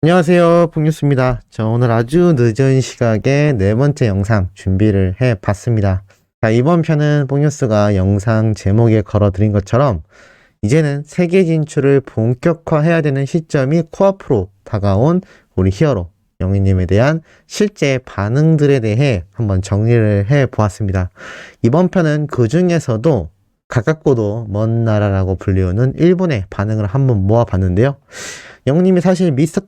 안녕하세요, 북뉴스입니다. 오늘 아주 늦은 시각에 네 번째 영상 준비를 해봤습니다. 자, 이번 편은 북뉴스가 영상 제목에 걸어드린 것처럼 이제는 세계 진출을 본격화해야 되는 시점이 코앞으로 다가온 우리 히어로 영희님에 대한 실제 반응들에 대해 한번 정리를 해보았습니다. 이번 편은 그 중에서도 가깝고도 먼 나라라고 불리우는 일본의 반응을 한번 모아봤는데요. 영님이 사실 미스터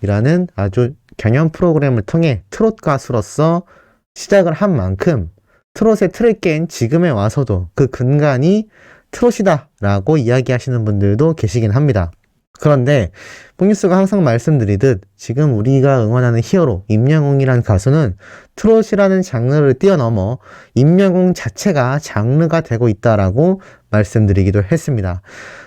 트롯이라는 아주 경연 프로그램을 통해 트롯 가수로서 시작을 한 만큼 트롯의 틀을 깬 지금에 와서도 그 근간이 트롯이다 라고 이야기하시는 분들도 계시긴 합니다. 그런데 북뉴스가 항상 말씀드리듯 지금 우리가 응원하는 히어로 임영웅이란 가수는 트롯이라는 장르를 뛰어넘어 임영웅 자체가 장르가 되고 있다라고 말씀드리기도 했습니다.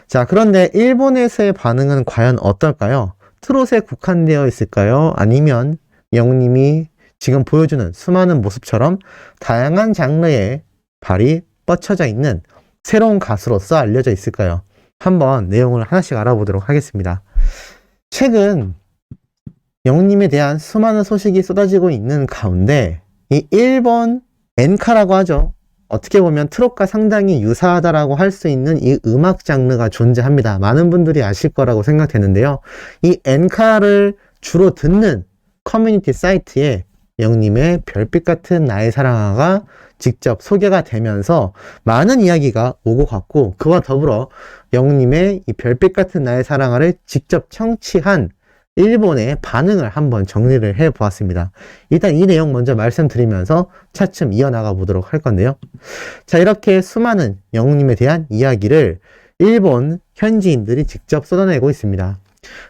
자, 그런데 일본에서의 반응은 과연 어떨까요? 트롯에 국한되어 있을까요? 아니면 영웅님이 지금 보여주는 수많은 모습처럼 다양한 장르의 발이 뻗쳐져 있는 새로운 가수로서 알려져 있을까요? 한번 내용을 하나씩 알아보도록 하겠습니다. 최근 영웅님에 대한 수많은 소식이 쏟아지고 있는 가운데 이 일본 엔카라고 하죠. 어떻게 보면 트롯과 상당히 유사하다라고 할 수 있는 이 음악 장르가 존재합니다. 많은 분들이 아실 거라고 생각되는데요. 이 엔카를 주로 듣는 커뮤니티 사이트에 영님의 별빛 같은 나의 사랑아가 직접 소개가 되면서 많은 이야기가 오고 갔고, 그와 더불어 영님의 이 별빛 같은 나의 사랑아를 직접 청취한 일본의 반응을 한번 정리를 해 보았습니다. 일단 이 내용 먼저 말씀드리면서 차츰 이어나가 보도록 할 건데요. 자, 이렇게 수많은 영웅님에 대한 이야기를 일본 현지인들이 직접 쏟아내고 있습니다.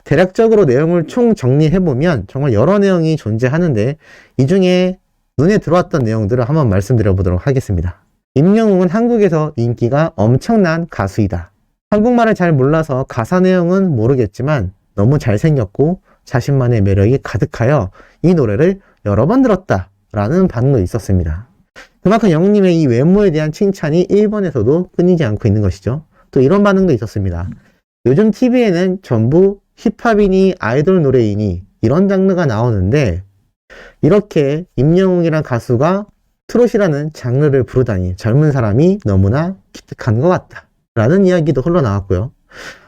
대략적으로 내용을 총 정리해보면 정말 여러 내용이 존재하는데 이 중에 눈에 들어왔던 내용들을 한번 말씀드려 보도록 하겠습니다. 임영웅은 한국에서 인기가 엄청난 가수이다. 한국말을 잘 몰라서 가사 내용은 모르겠지만 너무 잘생겼고 자신만의 매력이 가득하여 이 노래를 여러 번 들었다 라는 반응도 있었습니다. 그만큼 영웅님의 이 외모에 대한 칭찬이 일본에서도 끊이지 않고 있는 것이죠. 또 이런 반응도 있었습니다. 요즘 TV에는 전부 힙합이니 아이돌 노래이니 이런 장르가 나오는데 이렇게 임영웅이란 가수가 트롯이라는 장르를 부르다니 젊은 사람이 너무나 기특한 것 같다 라는 이야기도 흘러나왔고요.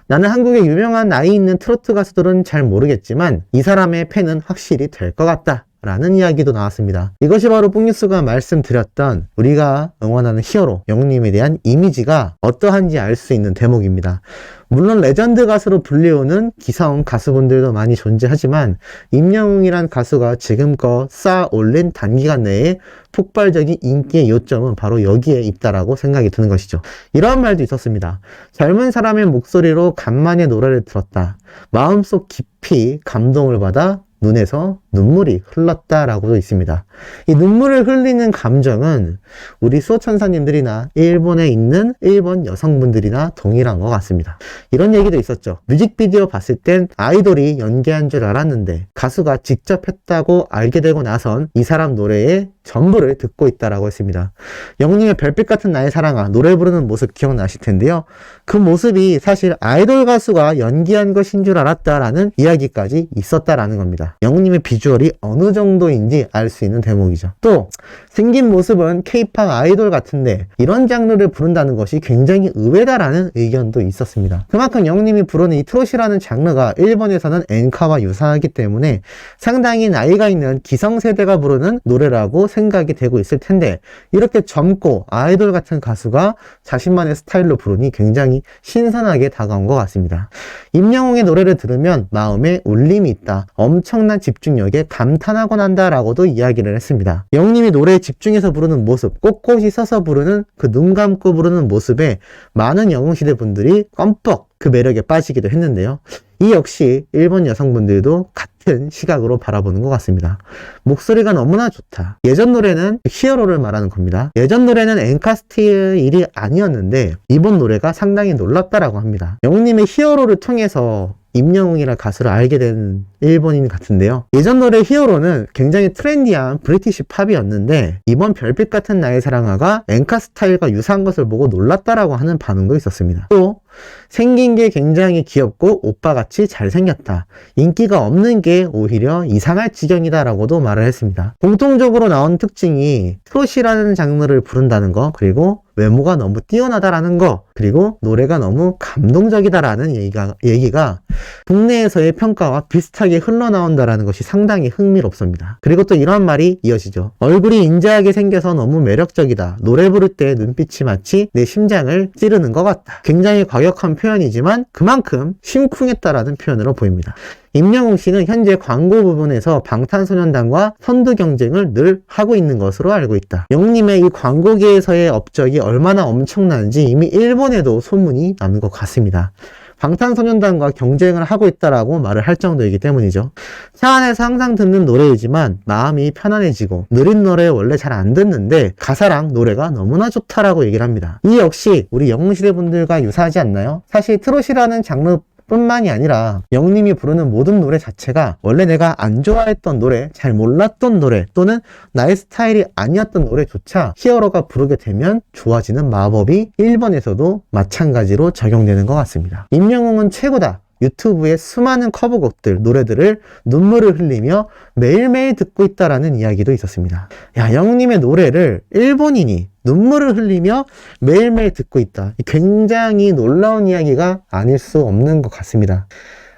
나는 한국의 유명한 나이 있는 트로트 가수들은 잘 모르겠지만 이 사람의 팬은 확실히 될 것 같다 라는 이야기도 나왔습니다. 이것이 바로 북뉴스가 말씀드렸던 우리가 응원하는 히어로 영웅님에 대한 이미지가 어떠한지 알 수 있는 대목입니다. 물론 레전드 가수로 불리우는 기사온 가수분들도 많이 존재하지만 임영웅이란 가수가 지금껏 쌓아 올린 단기간 내에 폭발적인 인기의 요점은 바로 여기에 있다라고 생각이 드는 것이죠. 이런 말도 있었습니다. 젊은 사람의 목소리로 간만에 노래를 들었다. 마음속 깊이 감동을 받아 눈에서 눈물이 흘렀다라고도 있습니다. 이 눈물을 흘리는 감정은 우리 수호천사님들이나 일본에 있는 일본 여성분들이나 동일한 것 같습니다. 이런 얘기도 있었죠. 뮤직비디오 봤을 땐 아이돌이 연기한 줄 알았는데 가수가 직접 했다고 알게 되고 나선 이 사람 노래의 전부를 듣고 있다라고 했습니다. 영웅님의 별빛 같은 나의 사랑아 노래 부르는 모습 기억나실 텐데요. 그 모습이 사실 아이돌 가수가 연기한 것인 줄 알았다라는 이야기까지 있었다라는 겁니다. 영웅님의 비주얼이 어느 정도인지 알 수 있는 대목이죠. 또 생긴 모습은 K-팝 아이돌 같은데 이런 장르를 부른다는 것이 굉장히 의외다라는 의견도 있었습니다. 그만큼 영웅님이 부르는 이 트롯이라는 장르가 일본에서는 엔카와 유사하기 때문에 상당히 나이가 있는 기성세대가 부르는 노래라고 생각이 되고 있을 텐데 이렇게 젊고 아이돌 같은 가수가 자신만의 스타일로 부르니 굉장히 신선하게 다가온 것 같습니다. 임영웅의 노래를 들으면 마음에 울림이 있다. 엄청난 집중력에 감탄하곤 한다라고도 이야기를 했습니다. 영웅님이 노래에 집중해서 부르는 모습, 꼿꼿이 서서 부르는 그 눈 감고 부르는 모습에 많은 영웅시대 분들이 껌뻑 그 매력에 빠지기도 했는데요. 이 역시 일본 여성분들도 같은 시각으로 바라보는 것 같습니다. 목소리가 너무나 좋다. 예전 노래는 히어로를 말하는 겁니다. 예전 노래는 엔카스트의 일이 아니었는데 이번 노래가 상당히 놀랍다라고 합니다. 영웅님의 히어로를 통해서 임영웅이라는 가수를 알게 된 일본인 같은데요. 예전 노래 히어로는 굉장히 트렌디한 브리티시 팝이었는데 이번 별빛 같은 나의 사랑아가 엔카 스타일과 유사한 것을 보고 놀랐다라고 하는 반응도 있었습니다. 또 생긴 게 굉장히 귀엽고 오빠같이 잘생겼다. 인기가 없는 게 오히려 이상할 지경이다 라고도 말을 했습니다. 공통적으로 나온 특징이 트롯이라는 장르를 부른다는 거, 그리고 외모가 너무 뛰어나다라는 거, 그리고 노래가 너무 감동적이다라는 얘기가 국내에서의 평가와 비슷하게 흘러나온다라는 것이 상당히 흥미롭습니다. 그리고 또 이런 말이 이어지죠. 얼굴이 인자하게 생겨서 너무 매력적이다. 노래 부를 때 눈빛이 마치 내 심장을 찌르는 것 같다. 굉장히 과격한 표현이지만 그만큼 심쿵했다라는 표현으로 보입니다. 임영웅 씨는 현재 광고 부분에서 방탄소년단과 선두 경쟁을 늘 하고 있는 것으로 알고 있다. 영웅님의 이 광고계에서의 업적이 얼마나 엄청난지 이미 일본에도 소문이 나는 것 같습니다. 방탄소년단과 경쟁을 하고 있다라고 말을 할 정도이기 때문이죠. 차 안에서 항상 듣는 노래이지만 마음이 편안해지고, 느린 노래 원래 잘 안 듣는데 가사랑 노래가 너무나 좋다라고 얘기를 합니다. 이 역시 우리 영웅시대 분들과 유사하지 않나요? 사실 트롯이라는 장르 뿐만이 아니라 영님이 부르는 모든 노래 자체가 원래 내가 안 좋아했던 노래, 잘 몰랐던 노래, 또는 나의 스타일이 아니었던 노래조차 히어로가 부르게 되면 좋아지는 마법이 일본에서도 마찬가지로 적용되는 것 같습니다. 임영웅은 최고다. 유튜브에 수많은 커버곡들, 노래들을 눈물을 흘리며 매일매일 듣고 있다라는 이야기도 있었습니다. 야, 영웅님의 노래를 일본인이 눈물을 흘리며 매일매일 듣고 있다. 굉장히 놀라운 이야기가 아닐 수 없는 것 같습니다.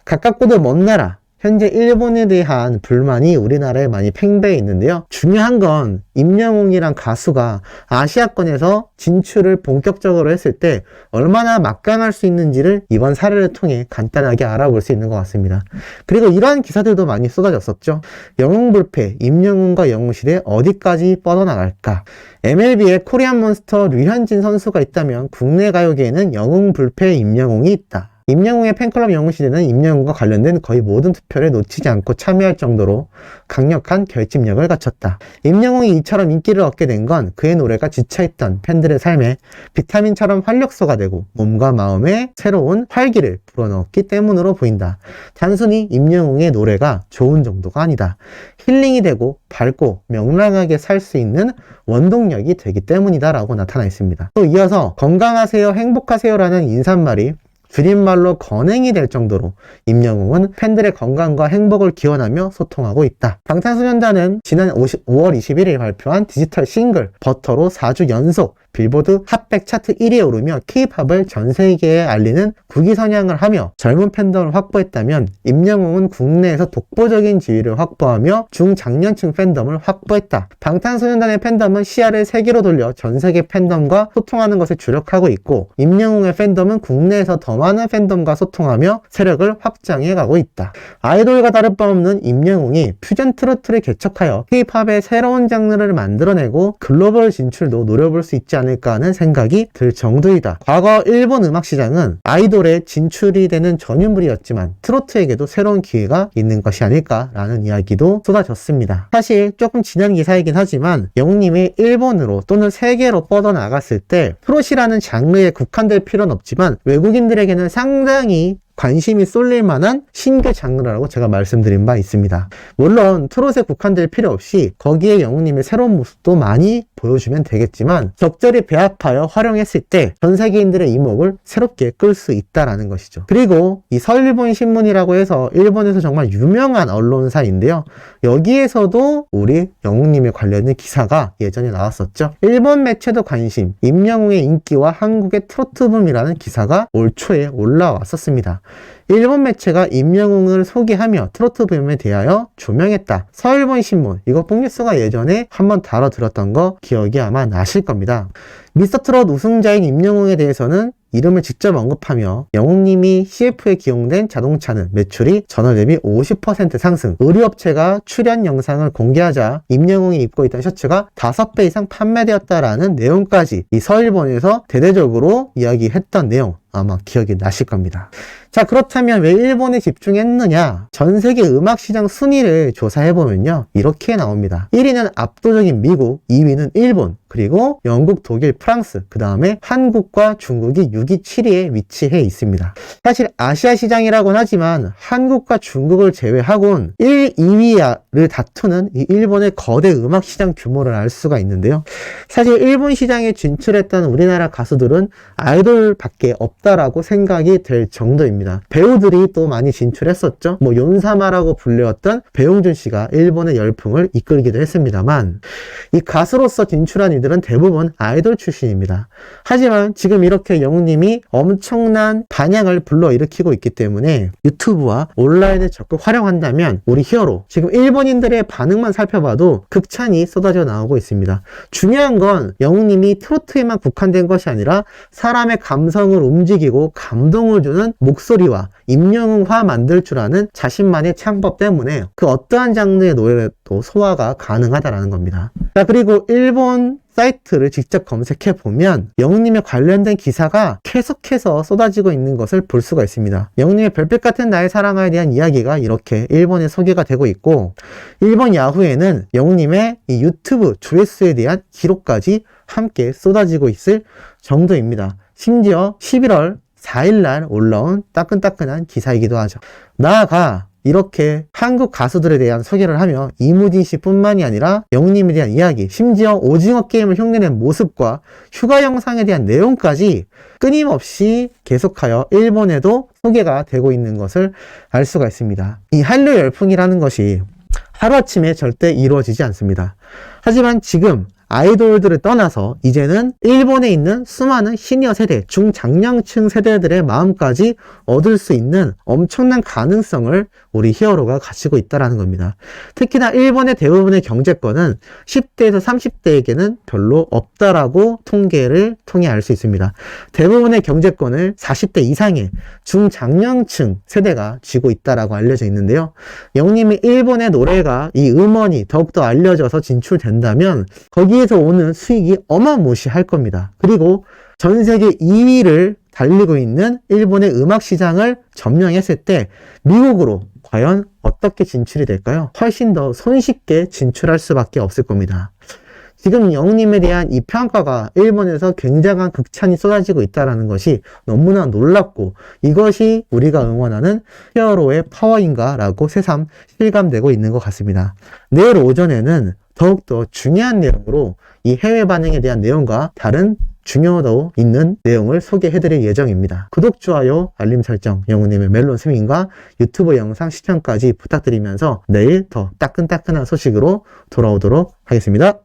가깝고도 먼 나라, 현재 일본에 대한 불만이 우리나라에 많이 팽배해 있는데요. 중요한 건 임영웅이란 가수가 아시아권에서 진출을 본격적으로 했을 때 얼마나 막강할 수 있는지를 이번 사례를 통해 간단하게 알아볼 수 있는 것 같습니다. 그리고 이러한 기사들도 많이 쏟아졌었죠. 영웅불패, 임영웅과 영웅시대 어디까지 뻗어나갈까? MLB에 코리안 몬스터 류현진 선수가 있다면 국내 가요계에는 영웅불패 임영웅이 있다. 임영웅의 팬클럽 영웅시대는 임영웅과 관련된 거의 모든 투표를 놓치지 않고 참여할 정도로 강력한 결집력을 갖췄다. 임영웅이 이처럼 인기를 얻게 된 건 그의 노래가 지쳐있던 팬들의 삶에 비타민처럼 활력소가 되고 몸과 마음에 새로운 활기를 불어넣었기 때문으로 보인다. 단순히 임영웅의 노래가 좋은 정도가 아니다. 힐링이 되고 밝고 명랑하게 살 수 있는 원동력이 되기 때문이다 라고 나타나 있습니다. 또 이어서 건강하세요, 행복하세요 라는 인사말이 줄임말로 건행이 될 정도로 임영웅은 팬들의 건강과 행복을 기원하며 소통하고 있다. 방탄소년단은 지난 5월 21일 발표한 디지털 싱글 버터로 4주 연속 빌보드 핫백 차트 1위에 오르며 K-팝을 전 세계에 알리는 국위선양을 하며 젊은 팬덤을 확보했다면, 임영웅은 국내에서 독보적인 지위를 확보하며 중장년층 팬덤을 확보했다. 방탄소년단의 팬덤은 시야를 세계로 돌려 전 세계 팬덤과 소통하는 것에 주력하고 있고, 임영웅의 팬덤은 국내에서 더 많은 팬덤과 소통하며 세력을 확장해 가고 있다. 아이돌과 다를 바 없는 임영웅이 퓨전 트로트를 개척하여 K-팝의 새로운 장르를 만들어내고 글로벌 진출도 노려볼 수 있지 않을까 하는 생각이 들 정도이다. 과거 일본 음악 시장은 아이돌에 진출이 되는 전유물이었지만 트로트에게도 새로운 기회가 있는 것이 아닐까라는 이야기도 쏟아졌습니다. 사실 조금 지난 기사이긴 하지만 영웅님이 일본으로 또는 세계로 뻗어나갔을 때 트롯이라는 장르에 국한될 필요는 없지만 외국인들에게는 상당히 관심이 쏠릴 만한 신규 장르라고 제가 말씀드린 바 있습니다. 물론 트롯에 국한될 필요 없이 거기에 영웅님의 새로운 모습도 많이 보여주면 되겠지만 적절히 배합하여 활용했을 때 전 세계인들의 이목을 새롭게 끌 수 있다라는 것이죠. 그리고 이 서일본 신문이라고 해서 일본에서 정말 유명한 언론사인데요. 여기에서도 우리 영웅님에 관련된 기사가 예전에 나왔었죠. 일본 매체도 관심, 임영웅의 인기와 한국의 트로트 붐이라는 기사가 올 초에 올라왔었습니다. 일본 매체가 임영웅을 소개하며 트로트 붐에 대하여 조명했다. 서일본 신문, 이거 뽕뉴스가 예전에 한번 다뤄드렸던 거 기억이 아마 나실 겁니다. 미스터트롯 우승자인 임영웅에 대해서는 이름을 직접 언급하며 영웅님이 CF에 기용된 자동차는 매출이 전월 대비 50% 상승, 의류업체가 출연 영상을 공개하자 임영웅이 입고 있던 셔츠가 5배 이상 판매되었다라는 내용까지 이 서일본에서 대대적으로 이야기했던 내용 아마 기억이 나실 겁니다. 자, 그렇다면 왜 일본에 집중했느냐? 전 세계 음악 시장 순위를 조사해보면요, 이렇게 나옵니다. 1위는 압도적인 미국, 2위는 일본, 그리고 영국, 독일, 프랑스, 그 다음에 한국과 중국이 6위, 7위에 위치해 있습니다. 사실 아시아 시장이라고는 하지만 한국과 중국을 제외하곤 1, 2위를 다투는 이 일본의 거대 음악 시장 규모를 알 수가 있는데요. 사실 일본 시장에 진출했던 우리나라 가수들은 아이돌밖에 없다라고 생각이 될 정도입니다. 배우들이 또 많이 진출했었죠. 뭐 윤사마라고 불렸던 배용준 씨가 일본의 열풍을 이끌기도 했습니다만, 이 가수로서 진출한 이들은 대부분 아이돌 출신입니다. 하지만 지금 이렇게 영웅님이 엄청난 반향을 불러일으키고 있기 때문에 유튜브와 온라인을 적극 활용한다면 우리 히어로, 지금 일본인들의 반응만 살펴봐도 극찬이 쏟아져 나오고 있습니다. 중요한 건 영웅님이 트로트에만 국한된 것이 아니라 사람의 감성을 움직이고 감동을 주는 목소리와 임영웅화 만들 줄 아는 자신만의 창법 때문에 그 어떠한 장르의 노래도 소화가 가능하다는 겁니다. 자, 그리고 일본 사이트를 직접 검색해 보면 영웅님에 관련된 기사가 계속해서 쏟아지고 있는 것을 볼 수가 있습니다. 영웅님의 별빛 같은 나의 사랑아에 대한 이야기가 이렇게 일본에 소개가 되고 있고, 일본 야후에는 영웅님의 이 유튜브 조회수에 대한 기록까지 함께 쏟아지고 있을 정도입니다. 심지어 11월 4일날 올라온 따끈따끈한 기사이기도 하죠. 나아가 이렇게 한국 가수들에 대한 소개를 하며 이무진 씨 뿐만이 아니라 영웅님에 대한 이야기, 심지어 오징어 게임을 흉내낸 모습과 휴가 영상에 대한 내용까지 끊임없이 계속하여 일본에도 소개가 되고 있는 것을 알 수가 있습니다. 이 한류 열풍이라는 것이 하루아침에 절대 이루어지지 않습니다. 하지만 지금 아이돌들을 떠나서 이제는 일본에 있는 수많은 시니어 세대, 중장년층 세대들의 마음까지 얻을 수 있는 엄청난 가능성을 우리 히어로가 가지고 있다는 겁니다. 특히나 일본의 대부분의 경제권은 10대에서 30대에게는 별로 없다라고 통계를 통해 알 수 있습니다. 대부분의 경제권을 40대 이상의 중장년층 세대가 쥐고 있다라고 알려져 있는데요. 영님이 일본의 노래가, 이 음원이 더욱더 알려져서 진출된다면 거기에서 오는 수익이 어마무시할 겁니다. 그리고 전 세계 2위를 달리고 있는 일본의 음악 시장을 점령했을 때 미국으로 과연 어떻게 진출이 될까요? 훨씬 더 손쉽게 진출할 수밖에 없을 겁니다. 지금 영웅님에 대한 이 평가가 일본에서 굉장한 극찬이 쏟아지고 있다는 것이 너무나 놀랍고, 이것이 우리가 응원하는 히어로의 파워인가 라고 새삼 실감되고 있는 것 같습니다. 내일 오전에는 더욱더 중요한 내용으로 이 해외 반응에 대한 내용과 다른 중요도 있는 내용을 소개해드릴 예정입니다. 구독, 좋아요, 알림 설정, 영웅님의 멜론 스밍과 유튜브 영상 시청까지 부탁드리면서 내일 더 따끈따끈한 소식으로 돌아오도록 하겠습니다.